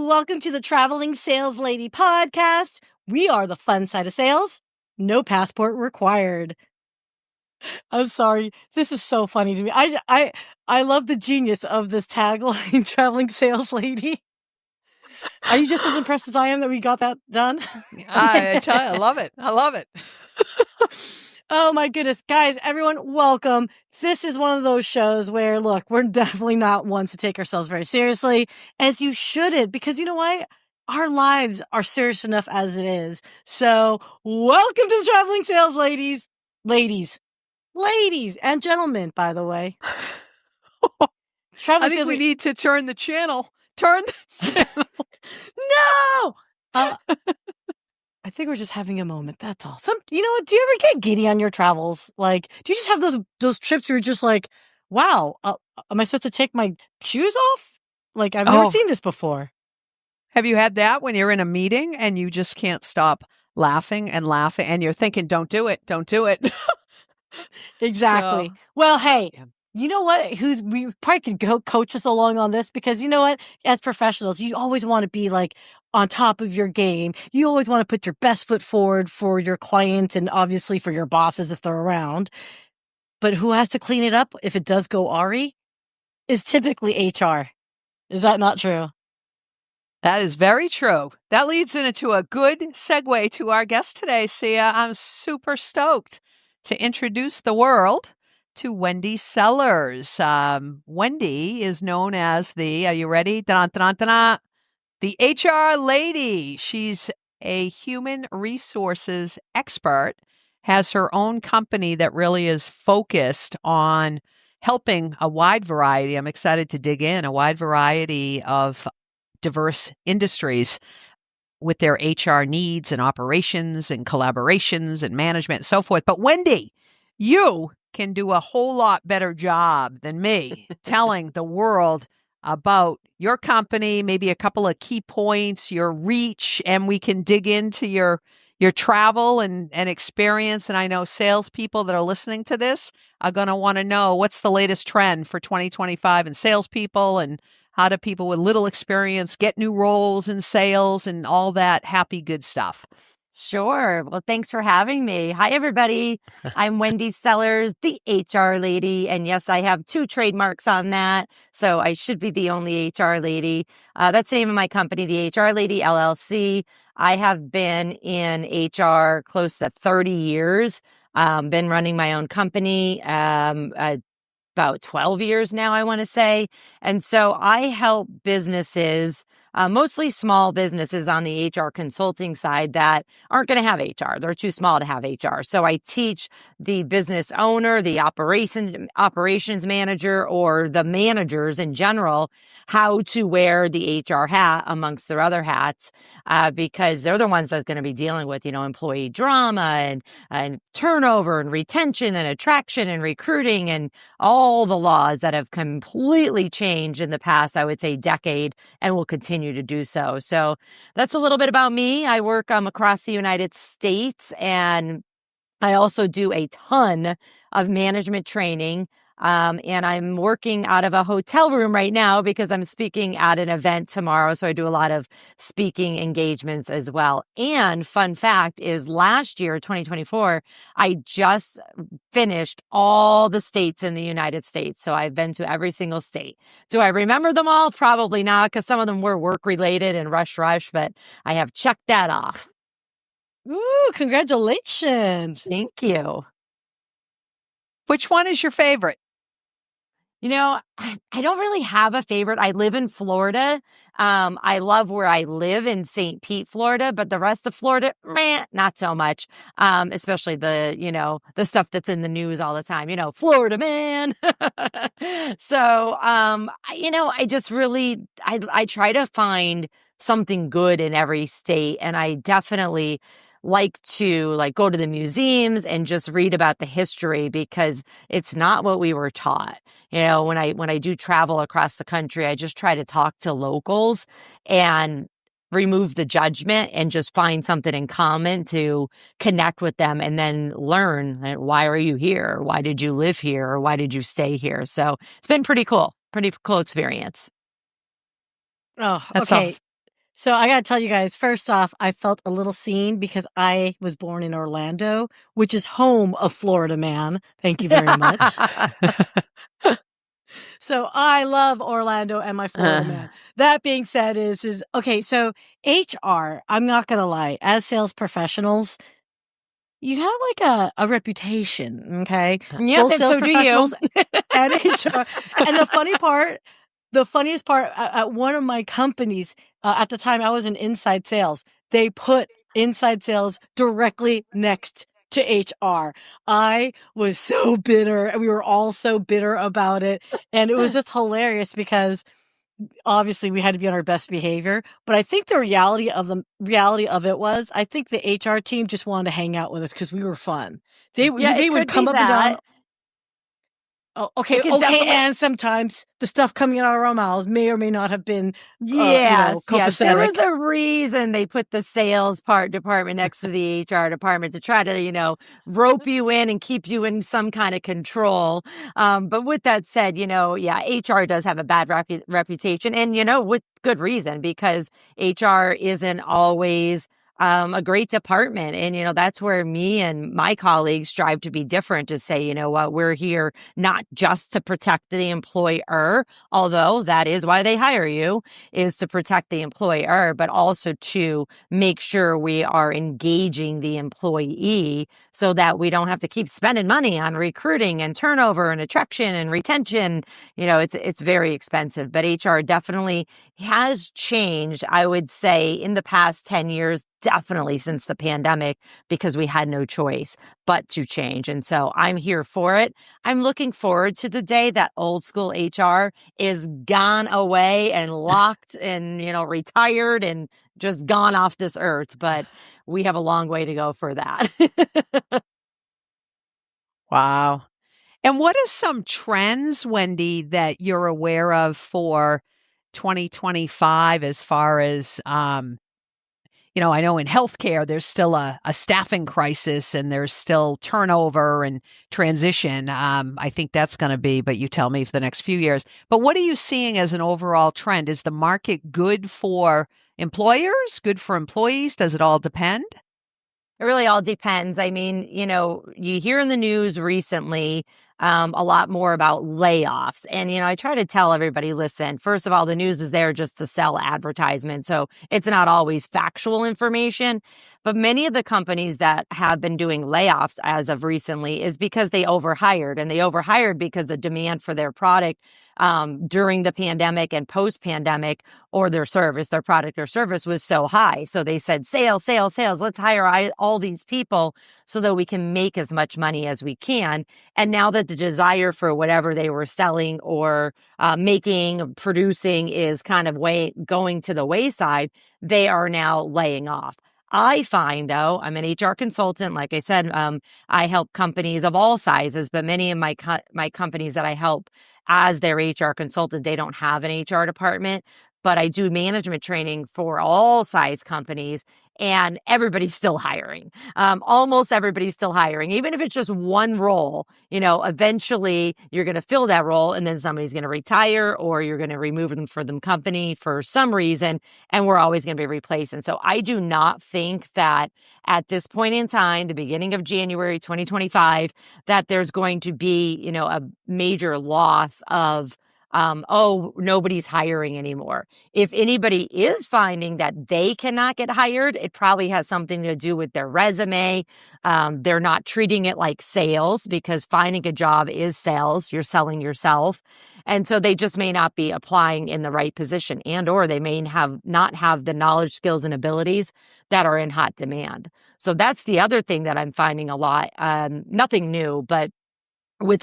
Welcome to the Traveling Sales Lady podcast. We are the fun side of sales. No passport required. I'm sorry. This is so funny to me. I love the genius of this tagline, Traveling Sales Lady. Are you just as impressed as I am that we got that done? I tell you, I love it. I love it. Oh my goodness. Guys, everyone, welcome. This is one of those shows where, look, we're definitely not ones to take ourselves very seriously, as you shouldn't, because you know what? Our lives are serious enough as it is. So, welcome to the Traveling Sales Ladies. Ladies and gentlemen, by the way. I think we need to turn the channel. Turn the channel. No! I think we're just having a moment. That's all. You know what? Do you ever get giddy on your travels? Like, do you just have those trips where you're just like, wow, am I supposed to take my shoes off? Like, I've never seen this before. Have you had that when you're in a meeting and you just can't stop laughing and laughing and you're thinking, don't do it. Exactly. So, well, hey, you know what? We probably could go coach us along on this, because you know what? As professionals, you always want to be like on top of your game. You always want to put your best foot forward for your clients and obviously for your bosses if they're around. But who has to clean it up if it does go awry is typically HR. Is that not true? That is very true. That leads into a good segue to our guest today, Sia. I'm super stoked to introduce the world to Wendy Sellers. Wendy is known as are you ready? The HR lady. She's a human resources expert, has her own company that really is focused on helping a wide variety. I'm excited to dig in, a wide variety of diverse industries with their HR needs and operations and collaborations and management and so forth. But Wendy, you can do a whole lot better job than me telling the world about your company, maybe a couple of key points, your reach, and we can dig into your travel and experience. And I know salespeople that are listening to this are going to want to know what's the latest trend for 2025 in salespeople, and how do people with little experience get new roles in sales and all that happy, good stuff. Sure. Well, thanks for having me. Hi, everybody. I'm Wendy Sellers, the HR lady. And yes, I have 2 trademarks on that. So I should be the only HR lady. That's the name of my company, the HR Lady LLC. I have been in HR close to 30 years. Been running my own company about 12 years now, I want to say. And so I help businesses, mostly small businesses on the HR consulting side that aren't going to have HR. They're too small to have HR. So I teach the business owner, the operations manager, or the managers in general how to wear the HR hat amongst their other hats, because they're the ones that's going to be dealing with, employee drama and turnover and retention and attraction and recruiting and all the laws that have completely changed in the past, I would say, decade, and will continue to do so. So that's a little bit about me. I work across the United States, and I also do a ton of management training. And I'm working out of a hotel room right now because I'm speaking at an event tomorrow. So I do a lot of speaking engagements as well. And fun fact is, last year, 2024, I just finished all the states in the United States. So I've been to every single state. Do I remember them all? Probably not, because some of them were work related and rush, but I have checked that off. Ooh, congratulations. Thank you. Which one is your favorite? I don't really have a favorite. I live in Florida. I love where I live in St. Pete, Florida, but the rest of Florida, not so much. Especially the stuff that's in the news all the time, Florida man. So, I just really, I try to find something good in every state. And I definitely like to go to the museums and just read about the history, because it's not what we were taught. When I do travel across the country, I just try to talk to locals and remove the judgment and just find something in common to connect with them, and then learn, why are you here? Why did you live here? Or why did you stay here? So it's been pretty cool experience. Oh, okay. So I got to tell you guys, first off, I felt a little seen because I was born in Orlando, which is home of Florida Man. Thank you very much. So I love Orlando and my Florida man. That being said is okay, so HR, I'm not going to lie, as sales professionals, you have like a reputation, okay? Yep, Both and sales so do you. professionals and HR. And the funniest part at one of my companies, at the time I was in inside sales, they put inside sales directly next to HR. I was so bitter, and we were all so bitter about it. And it was just hilarious because obviously we had to be on our best behavior. But I think the reality of it was, I think the HR team just wanted to hang out with us because we were fun. Yeah, They it would could be come up and down. that. Oh, It could okay, definitely. and sometimes the stuff coming out of our mouths may or may not have been, Yes. There was copacetic. a reason they put the sales department next to the HR department to try to, rope you in and keep you in some kind of control. But with that said, yeah, HR does have a bad reputation, and, with good reason, because HR isn't always a great department. And, that's where me and my colleagues strive to be different, to say, you know what, we're here not just to protect the employer, although that is why they hire you, is to protect the employer, but also to make sure we are engaging the employee so that we don't have to keep spending money on recruiting and turnover and attraction and retention. It's very expensive, but HR definitely has changed, I would say, in the past 10 years, definitely since the pandemic, because we had no choice but to change. And so I'm here for it. I'm looking forward to the day that old school HR is gone away and locked and, retired and just gone off this earth. But we have a long way to go for that. Wow. And what are some trends, Wendy, that you're aware of for 2025 as far as, I know in healthcare, there's still a staffing crisis and there's still turnover and transition. I think that's going to be, but you tell me, for the next few years. But what are you seeing as an overall trend? Is the market good for employers, good for employees? Does it all depend? It really all depends. I mean, you hear in the news recently a lot more about layoffs. And, I try to tell everybody, listen, first of all, the news is there just to sell advertisement. So it's not always factual information. But many of the companies that have been doing layoffs as of recently is because they overhired. And they overhired because the demand for their product during the pandemic and post-pandemic, or their product or service, was so high. So they said, sales, sales, sales, let's hire all these people so that we can make as much money as we can. And now that the desire for whatever they were selling or making, producing is kind of going to the wayside, they are now laying off. I find, though, I'm an HR consultant. Like I said, I help companies of all sizes, but many of my companies that I help as their HR consultant, they don't have an HR department, but I do management training for all size companies, and everybody's still hiring. Almost everybody's still hiring, even if it's just one role. Eventually you're going to fill that role, and then somebody's going to retire, or you're going to remove them from the company for some reason, and we're always going to be replacing. So I do not think that at this point in time, the beginning of January 2025, that there's going to be, a major loss of nobody's hiring anymore. If anybody is finding that they cannot get hired, it probably has something to do with their resume. They're not treating it like sales, because finding a job is sales. You're selling yourself. And so they just may not be applying in the right position, or they may not have the knowledge, skills, and abilities that are in hot demand. So that's the other thing that I'm finding a lot. Nothing new, but with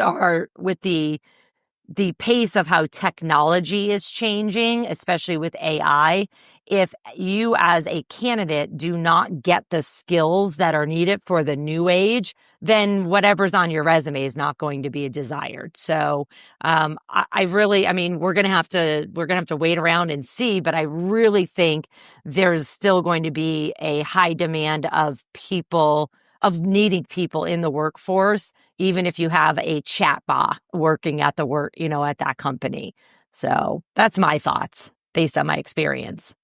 the pace of how technology is changing, especially with AI, if you as a candidate do not get the skills that are needed for the new age, then whatever's on your resume is not going to be desired. So I mean, we're gonna have to wait around and see, but I really think there's still going to be a high demand of needing people in the workforce, even if you have a chatbot working at at that company. So that's my thoughts based on my experience.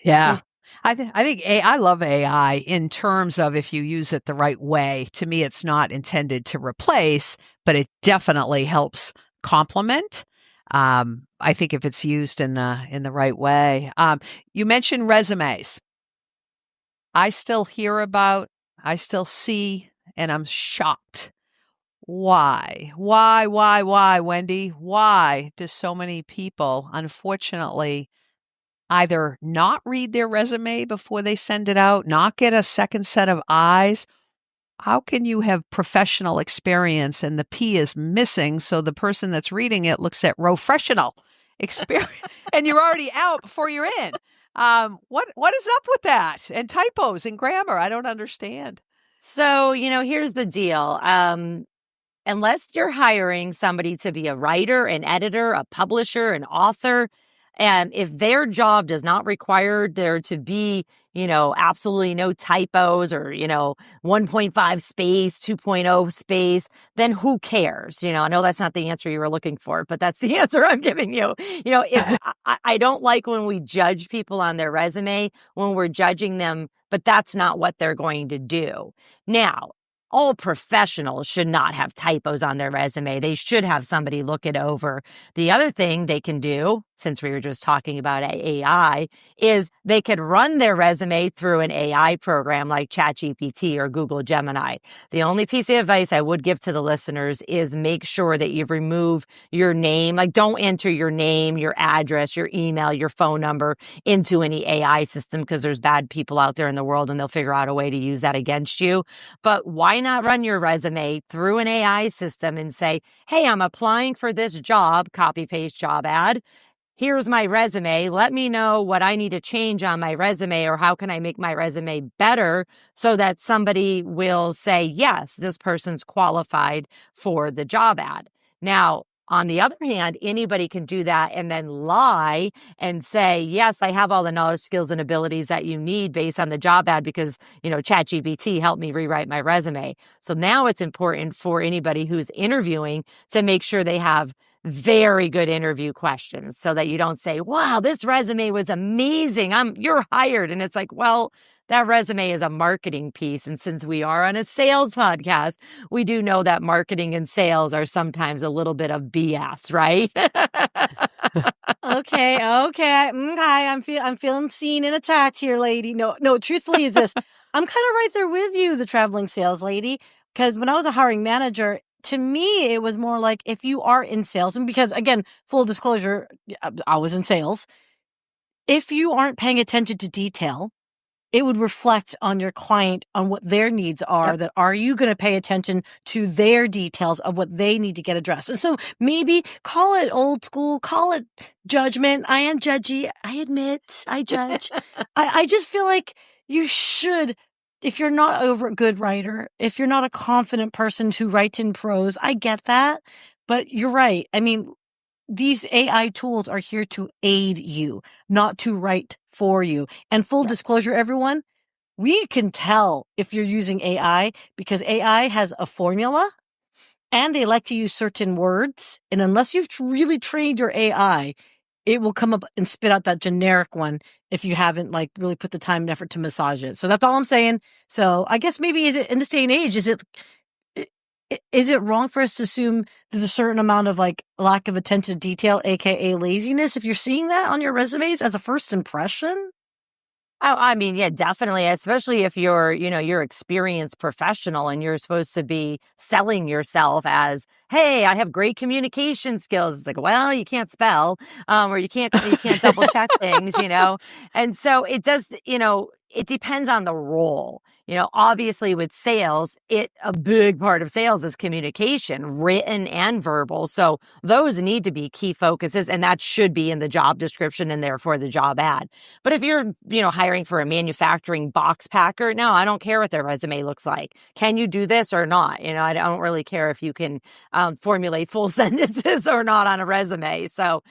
Yeah. I love AI in terms of if you use it the right way. To me, it's not intended to replace, but it definitely helps complement. I think if it's used in the right way. You mentioned resumes. I still hear about, I still see, and I'm shocked. Why, Wendy? Why do so many people, unfortunately, either not read their resume before they send it out, not get a second set of eyes? How can you have professional experience and the P is missing so the person that's reading it looks at professional experience and you're already out before you're in? What is up with that? And typos and grammar, I don't understand. So, here's the deal. Unless you're hiring somebody to be a writer, an editor, a publisher, an author, and if their job does not require there to be, absolutely no typos or, 1.5 space, 2.0 space, then who cares? I know that's not the answer you were looking for, but that's the answer I'm giving you. If I don't like when we judge people on their resume, when we're judging them, but that's not what they're going to do. Now, all professionals should not have typos on their resume. They should have somebody look it over. The other thing they can do, since we were just talking about AI, is they could run their resume through an AI program like ChatGPT or Google Gemini. The only piece of advice I would give to the listeners is make sure that you remove your name. Like, don't enter your name, your address, your email, your phone number into any AI system, because there's bad people out there in the world and they'll figure out a way to use that against you. But why not run your resume through an AI system and say, hey, I'm applying for this job, copy paste job ad. Here's my resume. Let me know what I need to change on my resume, or how can I make my resume better so that somebody will say, yes, this person's qualified for the job ad. Now, on the other hand, anybody can do that and then lie and say, yes, I have all the knowledge, skills, and abilities that you need based on the job ad because, ChatGPT helped me rewrite my resume. So now it's important for anybody who's interviewing to make sure they have very good interview questions so that you don't say, wow, this resume was amazing. You're hired. And it's like, well, that resume is a marketing piece. And since we are on a sales podcast, we do know that marketing and sales are sometimes a little bit of BS, right? Okay. I'm feeling seen and attacked here, lady. No, truthfully is this. I'm kind of right there with you, the traveling sales lady, because when I was a hiring manager, to me, it was more like if you are in sales, and because again, full disclosure, I was in sales. If you aren't paying attention to detail, it would reflect on your client on what their needs are. Yep. That are you going to pay attention to their details of what they need to get addressed? And so maybe call it old school, call it judgment. I am judgy. I admit I judge. I just feel like you should, if you're not a good writer, if you're not a confident person who writes in prose, I get that. But you're right. I mean, these AI tools are here to aid you, not to write for you. And full disclosure, everyone, we can tell if you're using AI because AI has a formula and they like to use certain words. And unless you've really trained your AI, it will come up and spit out that generic one if you haven't really put the time and effort to massage it. So that's all I'm saying. So I guess maybe is it in this day and age, is it wrong for us to assume there's a certain amount of lack of attention to detail, aka laziness, if you're seeing that on your resumes as a first impression? Oh, I mean, yeah, definitely. Especially if you're experienced professional and you're supposed to be selling yourself as, hey, I have great communication skills. It's like, well, you can't spell, or you can't double check things, And so it does, it depends on the role. Obviously with sales, a big part of sales is communication, written and verbal. So those need to be key focuses, and that should be in the job description and therefore the job ad. But if you're, hiring for a manufacturing box packer, no, I don't care what their resume looks like. Can you do this or not? I don't really care if you can formulate full sentences or not on a resume. So,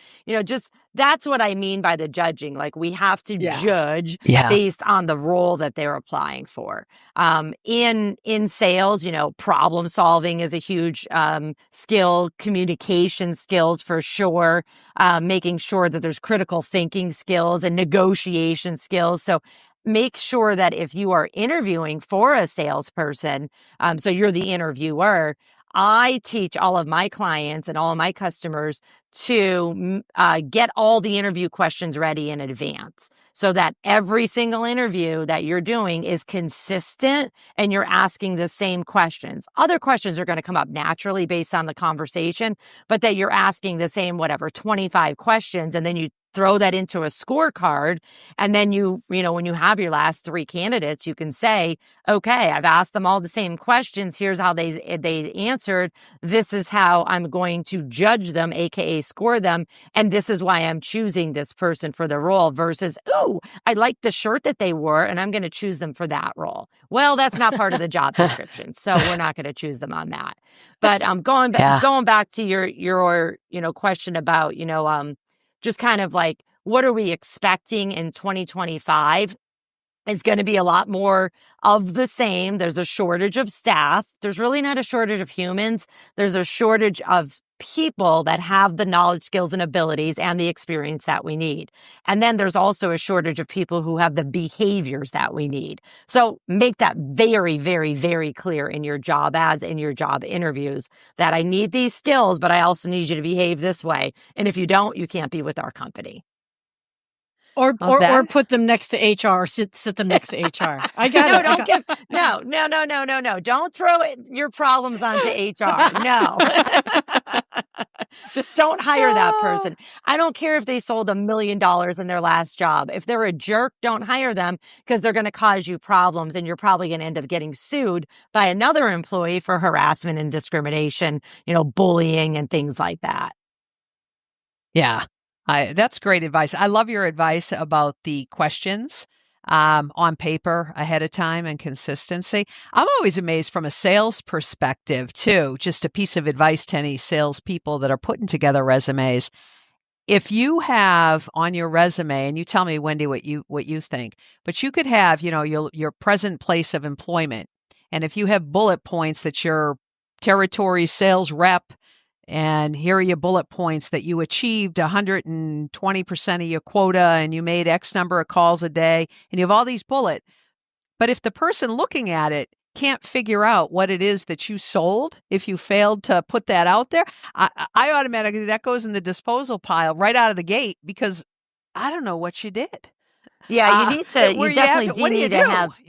just that's what I mean by the judging. Like, we have to judge Yeah. based on the role that they're applying for. In sales, problem solving is a huge skill, communication skills for sure, making sure that there's critical thinking skills and negotiation skills. So make sure that if you are interviewing for a salesperson, so you're the interviewer, I teach all of my clients and all of my customers to get all the interview questions ready in advance so that every single interview that you're doing is consistent and you're asking the same questions. Other questions are going to come up naturally based on the conversation, but that you're asking the same, 25 questions, and then you throw that into a scorecard. And then when you have your last 3 candidates, you can say, okay, I've asked them all the same questions. Here's how they answered. This is how I'm going to judge them, AKA score them. And this is why I'm choosing this person for the role versus, ooh, I like the shirt that they wore and I'm going to choose them for that role. Well, that's not part of the job description. So we're not going to choose them on that. But going back to your question about, just kind of like, what are we expecting in 2025? It's going to be a lot more of the same. There's a shortage of staff. There's really not a shortage of humans. There's a shortage of people that have the knowledge, skills, and abilities and the experience that we need. And then there's also a shortage of people who have the behaviors that we need. So make that very, very, very clear in your job ads and your job interviews that I need these skills, but I also need you to behave this way. And if you don't, you can't be with our company. Or put them next to HR, or sit them next to HR. I got it. No. Don't throw your problems onto HR. No. Just don't hire that person. I don't care if they sold $1 million in their last job. If they're a jerk, don't hire them because they're going to cause you problems and you're probably going to end up getting sued by another employee for harassment and discrimination, bullying and things like that. Yeah. That's great advice. I love your advice about the questions on paper ahead of time and consistency. I'm always amazed from a sales perspective too. Just a piece of advice to any salespeople that are putting together resumes. If you have on your resume, and you tell me, Wendy, what you think, but you could have, your present place of employment, and if you have bullet points that your territory sales rep. And here are your bullet points that you achieved 120% of your quota and you made X number of calls a day and you have all these bullets. But if the person looking at it can't figure out what it is that you sold, if you failed to put that out there, I automatically, that goes in the disposal pile right out of the gate because I don't know what you did. Yeah, you definitely need to have.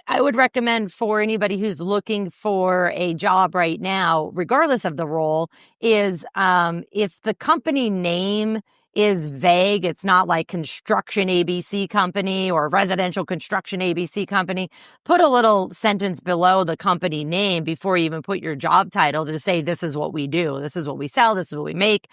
I would recommend for anybody who's looking for a job right now, regardless of the role, is if the company name is vague, it's not like construction ABC company or residential construction ABC company, put a little sentence below the company name before you even put your job title to say, this is what we do. This is what we sell. This is what we make.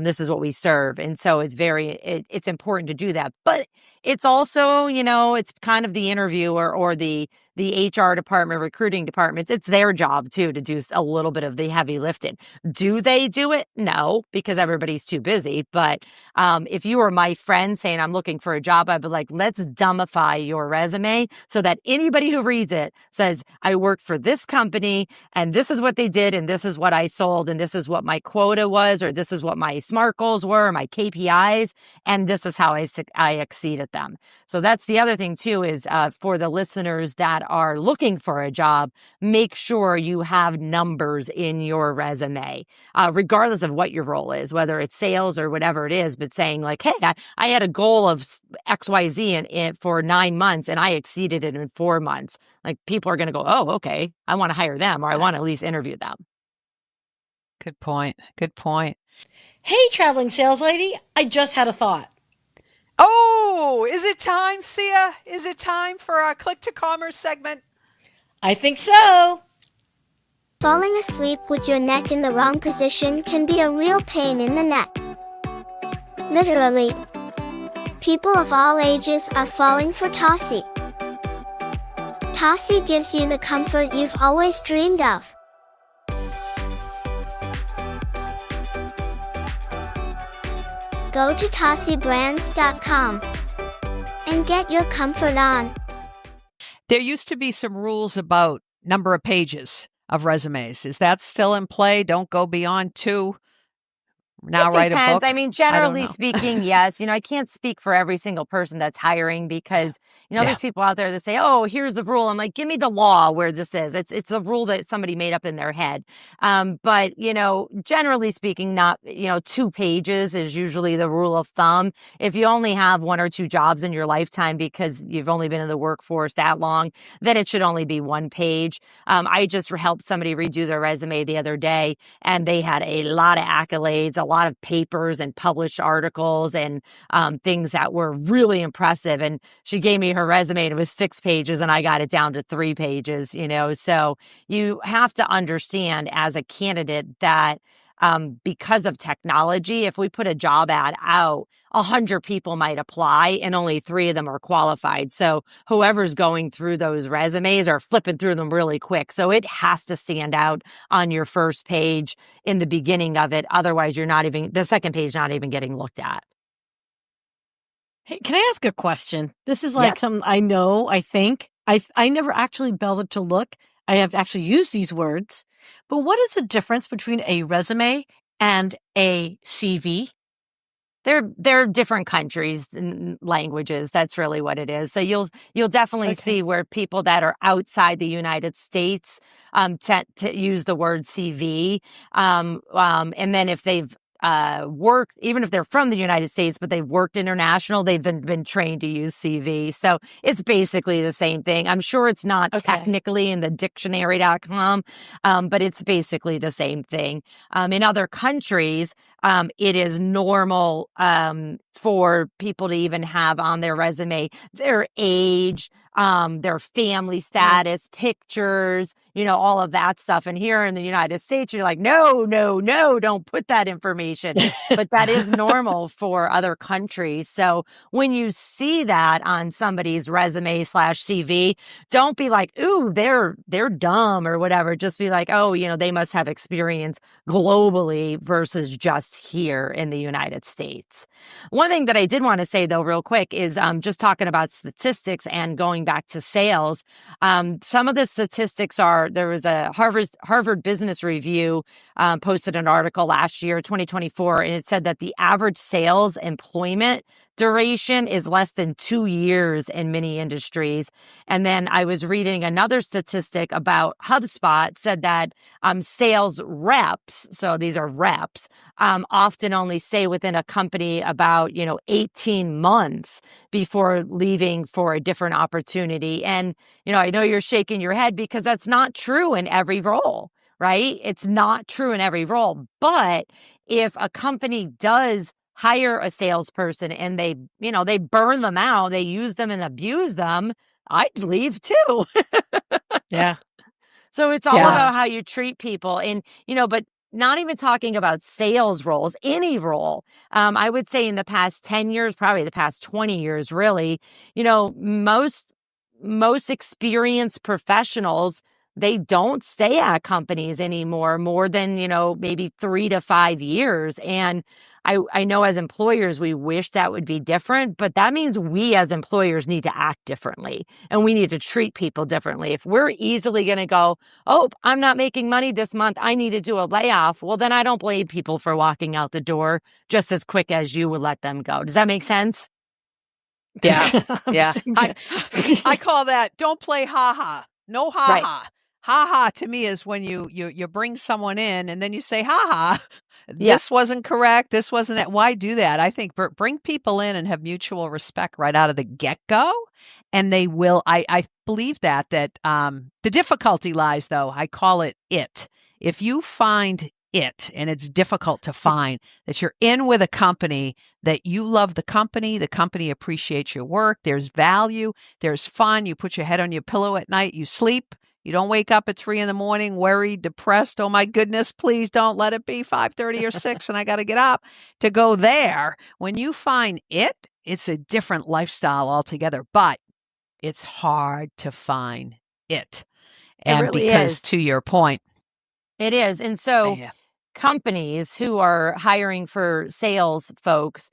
This is what we serve. And so it's important to do that. But it's also, it's kind of the interviewer or the HR department, recruiting departments, it's their job too to do a little bit of the heavy lifting. Do they do it? No, because everybody's too busy. But if you were my friend saying, I'm looking for a job, I'd be like, let's dumbify your resume so that anybody who reads it says, I worked for this company and this is what they did and this is what I sold and this is what my quota was or this is what my SMART goals were, my KPIs, and this is how I exceeded them. So that's the other thing too is for the listeners that are looking for a job, make sure you have numbers in your resume, regardless of what your role is, whether it's sales or whatever it is, but saying like, hey, I had a goal of XYZ for 9 months and I exceeded it in 4 months. Like people are going to go, oh, okay, I want to hire them or I want to at least interview them. Good point. Good point. Hey, traveling sales lady, I just had a thought. Oh, is it time, Sia? Is it time for our Click to Commerce segment? I think so. Falling asleep with your neck in the wrong position can be a real pain in the neck. Literally. People of all ages are falling for Tossie. Tossie gives you the comfort you've always dreamed of. go to tossybrands.com and get your comfort on. There used to be some rules about number of pages of resumes. Is that still in play? Don't go beyond 2. Now It write a depends. book? I mean, I don't generally know. speaking, yes. I can't speak for every single person that's hiring because, Yeah. there's people out there that say, "Oh, here's the rule." I'm like, "Give me the law where this is." It's a rule that somebody made up in their head. But generally speaking, not 2 pages is usually the rule of thumb. If you only have 1 or 2 jobs in your lifetime because you've only been in the workforce that long, then it should only be 1 page. I just helped somebody redo their resume the other day, and they had a lot of accolades, a lot of papers and published articles and things that were really impressive. And she gave me her resume and it was 6 pages and I got it down to 3 pages, So you have to understand as a candidate that because of technology, if we put a job ad out, 100 people might apply and only 3 of them are qualified. So whoever's going through those resumes are flipping through them really quick. So it has to stand out on your first page in the beginning of it. Otherwise, the second page not even getting looked at. Hey, can I ask a question? This is like Yes. something I know, I think. I never actually bothered to look. I have actually used these words. But what is the difference between a resume and a CV? They're different countries and languages. That's really what it is. So you'll definitely Okay. see where people that are outside the United States to use the word CV, and then if they've worked, even if they're from the United States, but they've worked international, they've been trained to use CV. So it's basically the same thing. I'm sure it's not Okay. technically in the dictionary.com, but it's basically the same thing. In other countries, it is normal for people to even have on their resume their age, their family status, pictures, all of that stuff. And here in the United States, you're like, no, no, no, don't put that information. But that is normal for other countries. So when you see that on somebody's resume/CV, don't be like, ooh, they're dumb or whatever. Just be like, oh, they must have experience globally versus just here in the United States. One thing that I did want to say, though, real quick is just talking about statistics and going back to sales. Some of the statistics there was a Harvard Business Review posted an article last year, 2024, and it said that the average sales employment duration is less than 2 years in many industries. And then I was reading another statistic about HubSpot said that sales reps, so these are reps, often only stay within a company about, 18 months before leaving for a different opportunity. And, I know you're shaking your head because that's not true in every role, right? It's not true in every role. But if a company does hire a salesperson and they burn them out, they use them and abuse them, I'd leave too. Yeah. So it's all Yeah. about how you treat people. And, but not even talking about sales roles, any role. I would say in the past 10 years, probably the past 20 years, really, most experienced professionals, they don't stay at companies anymore more than, maybe 3 to 5 years. And I know as employers, we wish that would be different, but that means we as employers need to act differently and we need to treat people differently. If we're easily going to go, oh, I'm not making money this month, I need to do a layoff. Well, then I don't blame people for walking out the door just as quick as you would let them go. Does that make sense? Yeah. I'm Yeah. saying I call that don't play ha-ha. No Right. ha-ha. Ha-ha to me is when you bring someone in and then you say ha-ha. Yeah. This wasn't correct. This wasn't that. Why do that? I think bring people in and have mutual respect right out of the get-go. And they will. I believe that the difficulty lies, though. I call it. If you find it, and it's difficult to find, that you're in with a company, that you love the company appreciates your work, there's value, there's fun, you put your head on your pillow at night, you sleep, you don't wake up at 3 a.m, worried, depressed, oh my goodness, please don't let it be 5:30 or 6 and I got to get up to go there. When you find it's a different lifestyle altogether, but it's hard to find it. It And really because is. to your point, It is. And so yeah. companies who are hiring for sales folks,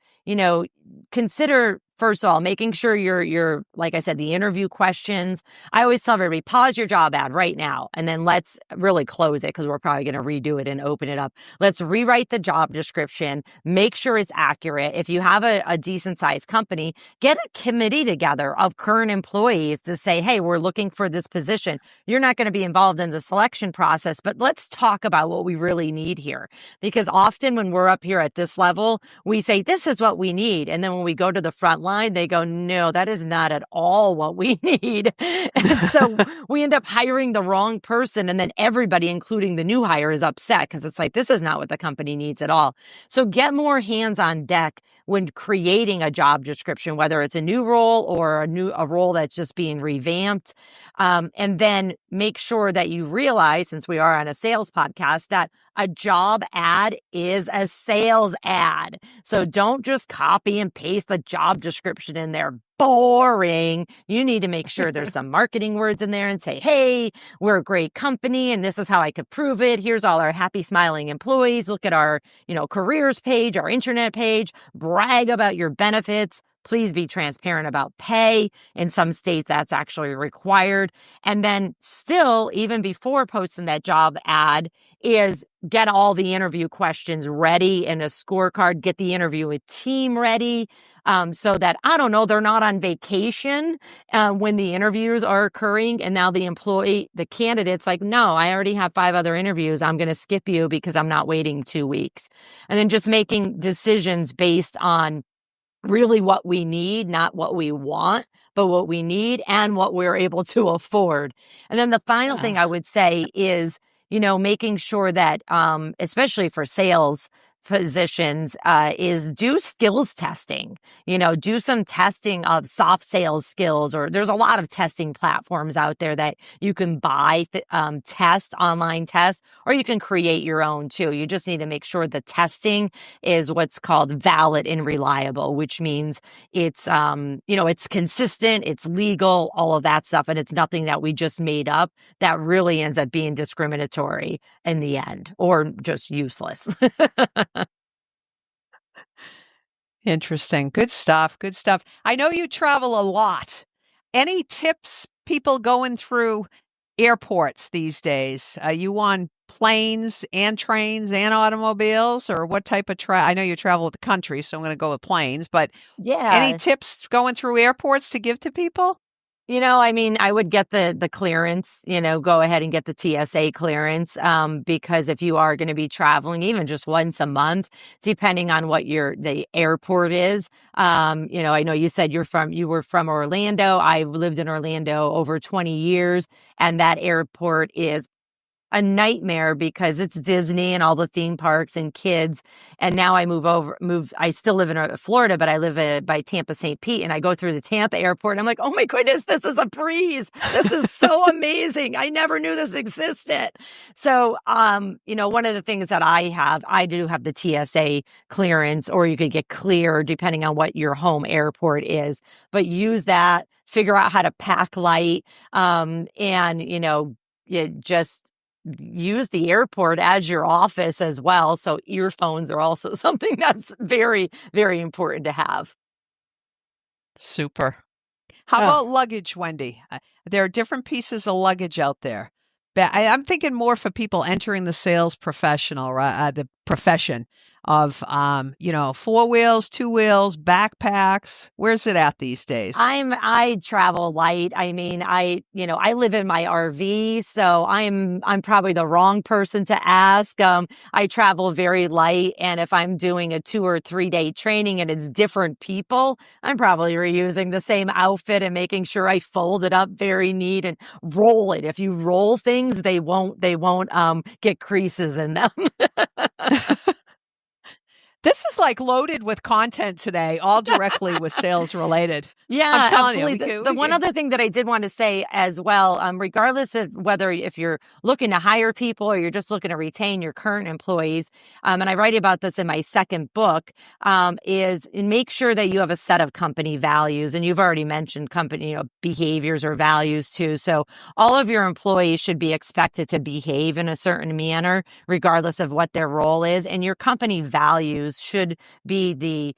consider first of all, making sure you're, like I said, the interview questions. I always tell everybody, pause your job ad right now, and then let's really close it because we're probably going to redo it and open it up. Let's rewrite the job description, make sure it's accurate. If you have a decent sized company, get a committee together of current employees to say, hey, we're looking for this position. You're not going to be involved in the selection process, but let's talk about what we really need here. Because often when we're up here at this level, we say, this is what we need. And then when we go to the front line, they go, no, that is not at all what we need. And so we end up hiring the wrong person. And then everybody, including the new hire, is upset because it's like, this is not what the company needs at all. So get more hands on deck when creating a job description, whether it's a new role or a role that's just being revamped. And then make sure that you realize, since we are on a sales podcast, that a job ad is a sales ad. So don't just copy and paste the job description in there. Boring. You need to make sure there's some marketing words in there and say, hey, we're a great company and this is how I could prove it. Here's all our happy, smiling employees. Look at our, careers page, our internet page. Brag about your benefits. Please be transparent about pay. In some states, that's actually required. And then still, even before posting that job ad, is get all the interview questions ready in a scorecard, get the interview team ready so that, they're not on vacation when the interviews are occurring. And now the candidate's like, no, I already have 5 other interviews. I'm going to skip you because I'm not waiting 2 weeks. And then just making decisions based on really what we need, not what we want, but what we need and what we're able to afford. And then the final thing I would say is, making sure that, especially for sales positions, is do skills testing, do some testing of soft sales skills, or there's a lot of testing platforms out there that you can buy, online test, or you can create your own too. You just need to make sure the testing is what's called valid and reliable, which means it's, it's consistent, it's legal, all of that stuff. And it's nothing that we just made up that really ends up being discriminatory in the end or just useless. Interesting. Good stuff. Good stuff. I know you travel a lot. Any tips people going through airports these days? Are you on planes and trains and automobiles, or what type of I know you travel the country, so I'm going to go with planes, but any tips going through airports to give to people? I would get the clearance, go ahead and get the TSA clearance, because if you are going to be traveling even just once a month, depending on what the airport is, I know you said you were from Orlando. I lived in Orlando over 20 years, and that airport is a nightmare because it's Disney and all the theme parks and kids. And now I I still live in Florida, but I live by Tampa, St. Pete, and I go through the Tampa airport and I'm like, oh my goodness, this is a breeze. This is so amazing. I never knew this existed. So, one of the things that I do have the TSA clearance, or you could get clear depending on what your home airport is, but use that, figure out how to pack light, and, just use the airport as your office as well. So earphones are also something that's very, very important to have. Super. How about luggage, Wendy? There are different pieces of luggage out there. But I'm thinking more for people entering the sales the profession of, 4 wheels, 2 wheels, backpacks. Where's it at these days? I travel light. I live in my RV, so I'm probably the wrong person to ask. I travel very light, and if I'm doing a 2 or 3 day training and it's different people, I'm probably reusing the same outfit and making sure I fold it up very neat and roll it. If you roll things, they won't get creases in them. This is like loaded with content today, all directly with sales related. Yeah, I'm telling absolutely. you. The one other thing that I did want to say as well, regardless of whether if you're looking to hire people or you're just looking to retain your current employees, and I write about this in my second book, is make sure that you have a set of company values. And you've already mentioned company, behaviors or values too. So all of your employees should be expected to behave in a certain manner, regardless of what their role is. And your company values should be the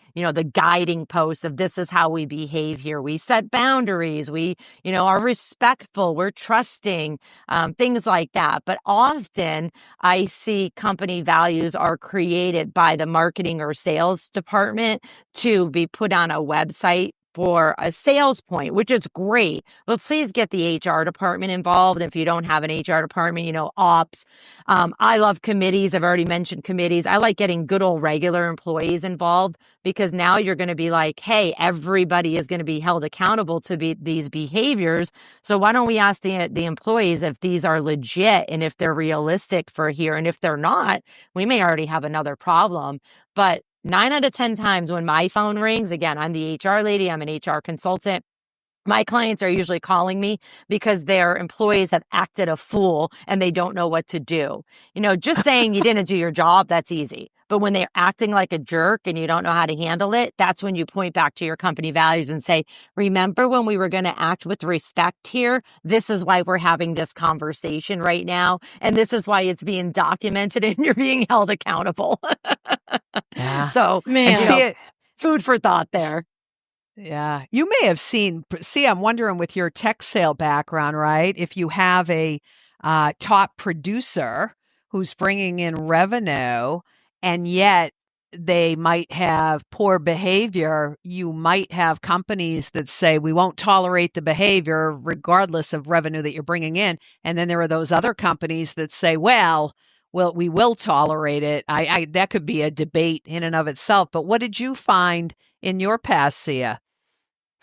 guiding post of this is how we behave here. We set boundaries. We, are respectful. We're trusting, things like that. But often I see company values are created by the marketing or sales department to be put on a website for a sales point, which is great, but please get the HR department involved. If you don't have an HR department, ops. I love committees. I've already mentioned committees. I like getting good old regular employees involved because now you're going to be like, hey, everybody is going to be held accountable to these behaviors. So why don't we ask the employees if these are legit and if they're realistic for here? And if they're not, we may already have another problem. But 9 out of 10 times when my phone rings, again, I'm the HR lady, I'm an HR consultant. My clients are usually calling me because their employees have acted a fool and they don't know what to do. Just saying you didn't do your job, that's easy. But when they're acting like a jerk and you don't know how to handle it, that's when you point back to your company values and say, remember when we were going to act with respect here? This is why we're having this conversation right now. And this is why it's being documented and you're being held accountable. Yeah. So, Man, food for thought there. Yeah. You may have seen, I'm wondering with your tech sale background, right? If you have a top producer who's bringing in revenue and yet they might have poor behavior, you might have companies that say, we won't tolerate the behavior regardless of revenue that you're bringing in. And then there are those other companies that say, well, we will tolerate it. That could be a debate in and of itself. But what did you find in your past, Sia?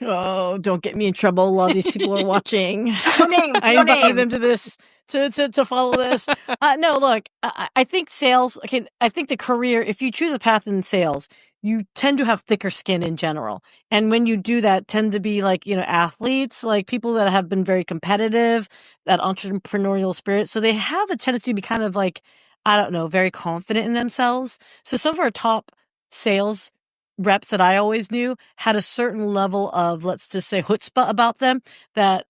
Oh, don't get me in trouble. A lot of these people are watching. No names. I invited them to this to follow this. No, look, I think sales. Okay, I think the career. If you choose a path in sales, you tend to have thicker skin in general, and when you do that, tend to be like athletes, like people that have been very competitive, that entrepreneurial spirit. So they have a tendency to be kind of like, I don't know, very confident in themselves. So some of our top sales reps that I always knew had a certain level of, let's just say, chutzpah about them that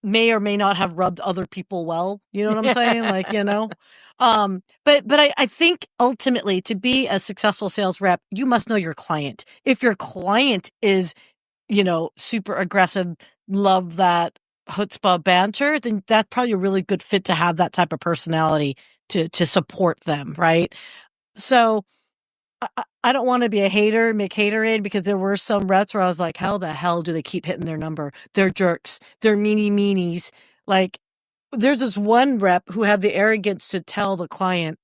may or may not have rubbed other people well. You know what I'm saying? Like, but I think ultimately to be a successful sales rep, you must know your client. If your client is, super aggressive, love that chutzpah banter, then that's probably a really good fit to have that type of personality to support them. Right. So, I don't want to be a hater, make haterade, because there were some reps where I was like, how the hell do they keep hitting their number? They're jerks. They're meanies. Like, there's this one rep who had the arrogance to tell the client,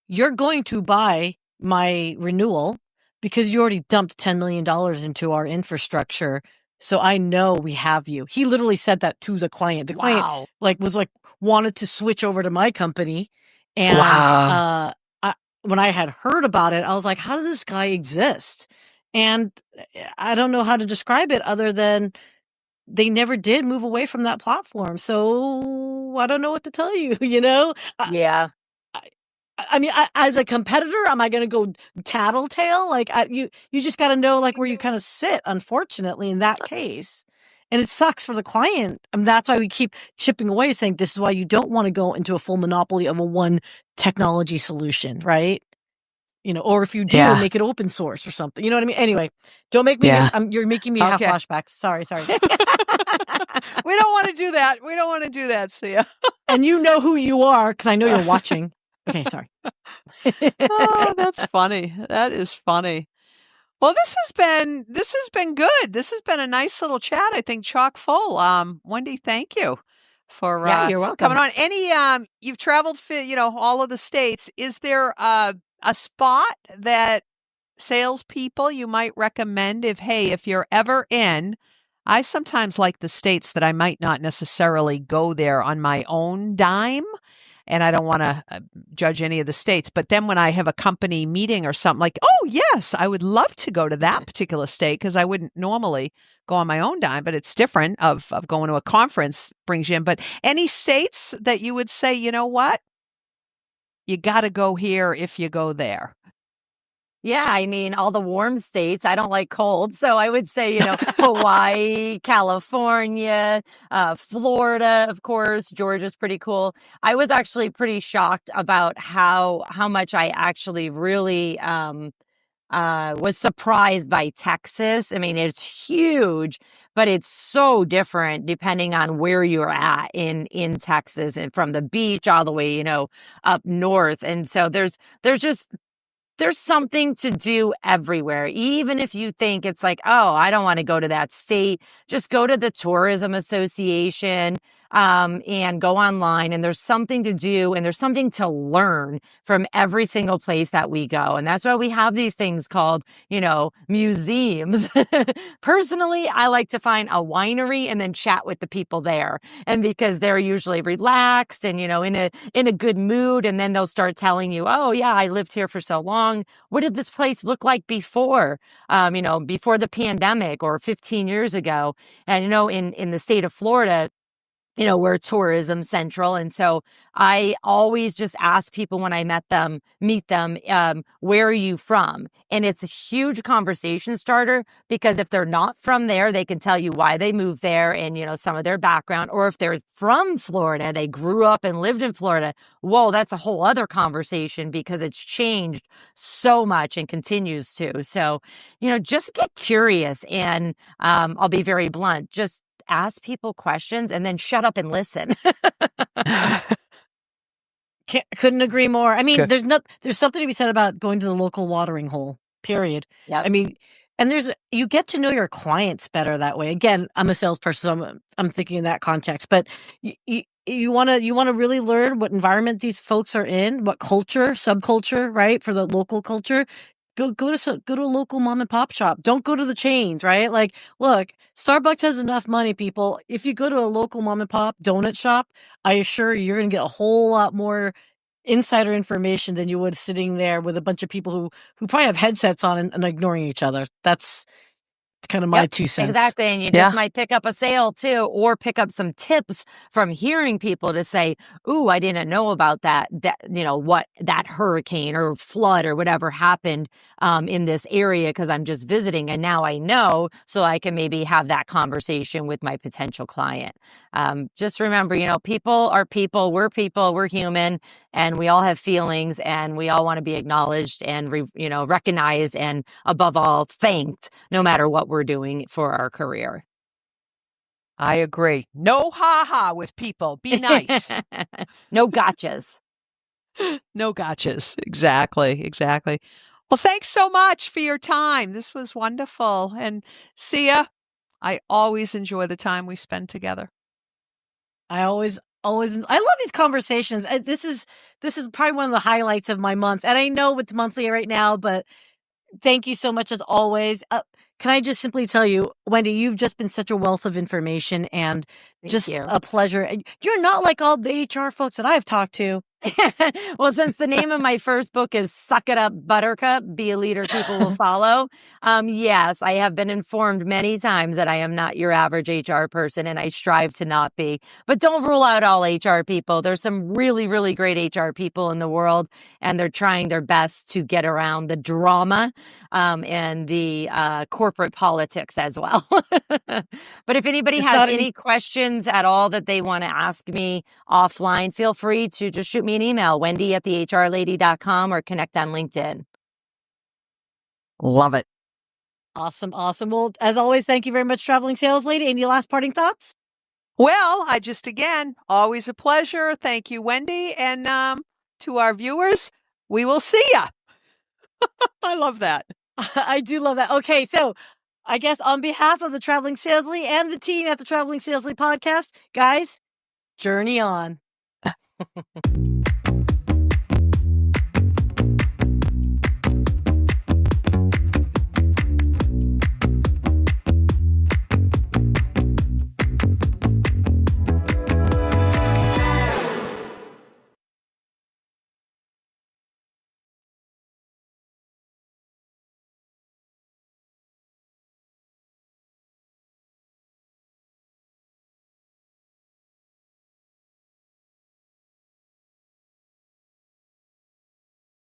you're going to buy my renewal because you already dumped $10 million into our infrastructure. So I know we have you. He literally said that to the client. The client was wanted to switch over to my company. And when I had heard about it, I was like, how does this guy exist? And I don't know how to describe it other than they never did move away from that platform. So I don't know what to tell you, Yeah. I mean, as a competitor, am I going to go tattletale? Like you just got to know where you kind of sit, unfortunately, in that case. And it sucks for the client. And that's why we keep chipping away saying this is why you don't want to go into a full monopoly of a one technology solution, right? Or if you do, make it open source or something. You know what I mean? Anyway, don't make me, you're making me have flashbacks. Sorry. We don't want to do that. We don't want to do that, Sia. And you know who you are because I know you're watching. Okay, sorry. Oh, that's funny. That is funny. Well, this has been good. This has been a nice little chat. I think chock full. Wendy, thank you for you're welcome. coming on. Any you've traveled, all of the states. Is there a spot that salespeople you might recommend if you're ever in? I sometimes like the states that I might not necessarily go there on my own dime. and I don't want to judge any of the states. But then when I have a company meeting or something like, oh, yes, I would love to go to that particular state because I wouldn't normally go on my own dime, but it's different of going to a conference brings you in. But any states that you would say, you know what? You got to go here if you go there. Yeah, I mean, all the warm states. I don't like cold. So I would say, Hawaii, California, Florida, of course. Georgia's pretty cool. I was actually pretty shocked about how much I actually really was surprised by Texas. I mean, it's huge, but it's so different depending on where you're at in Texas, and from the beach all the way, up north. And so there's something to do everywhere. Even if you think it's like, oh, I don't want to go to that state, just go to the tourism association, and go online, and there's something to do and there's something to learn from every single place that we go. And that's why we have these things called, museums. Personally, I like to find a winery and then chat with the people there. And because they're usually relaxed and, in a good mood, and then they'll start telling you, oh yeah, I lived here for so long. What did this place look like before, before the pandemic or 15 years ago? And, in the state of Florida, we're tourism central. And so I always just ask people when I meet them, where are you from? And it's a huge conversation starter, because if they're not from there, they can tell you why they moved there and, some of their background. Or if they're from Florida, they grew up and lived in Florida. Whoa, that's a whole other conversation, because it's changed so much and continues to. So, just get curious. And I'll be very blunt. Just ask people questions and then shut up and listen. Couldn't agree more. I mean, Good. there's something to be said about going to the local watering hole, period. Yep. I mean, and you get to know your clients better that way. Again, I'm a salesperson, so I'm thinking in that context, but you want to really learn what environment these folks are in, what culture, subculture, right? For the local culture. Go to a local mom and pop shop. Don't go to the chains, right? Like, look, Starbucks has enough money, people. If you go to a local mom and pop donut shop, I assure you, you're going to get a whole lot more insider information than you would sitting there with a bunch of people who probably have headsets on and ignoring each other. That's kind of my 2 cents. Exactly. And you just might pick up a sale too, or pick up some tips from hearing people to say, ooh, I didn't know about that, what that hurricane or flood or whatever happened in this area, because I'm just visiting and now I know, so I can maybe have that conversation with my potential client. Just remember, people are people, we're human, and we all have feelings, and we all want to be acknowledged and, recognized, and above all, thanked, no matter what we're doing for our career. I agree. No ha-ha with people. Be nice. No gotchas. No gotchas. Exactly. Well, thanks so much for your time. This was wonderful. And Sia, I always enjoy the time we spend together. I love these conversations. This is probably one of the highlights of my month. And I know it's monthly right now, but thank you so much as always. Can I just simply tell you, Wendy, you've just been such a wealth of information, and Thank you. a pleasure. You're not like all the HR folks that I've talked to. Well, since the name of my first book is Suck It Up, Buttercup, Be a Leader People Will Follow. Yes, I have been informed many times that I am not your average HR person, and I strive to not be. But don't rule out all HR people. There's some really, really great HR people in the world, and they're trying their best to get around the drama and the corporate politics as well. But if anybody has any questions at all that they want to ask me offline, feel free to just shoot me an email, wendy@thehrlady.com, or connect on LinkedIn. Love it. Awesome. Well, as always, thank you very much, Traveling Sales Lady. Any last parting thoughts? Well, again, always a pleasure. Thank you, Wendy. And to our viewers, we will see ya. I love that. I do love that. Okay, so I guess on behalf of the Traveling Salesly and the team at the Traveling Salesly podcast, guys, journey on.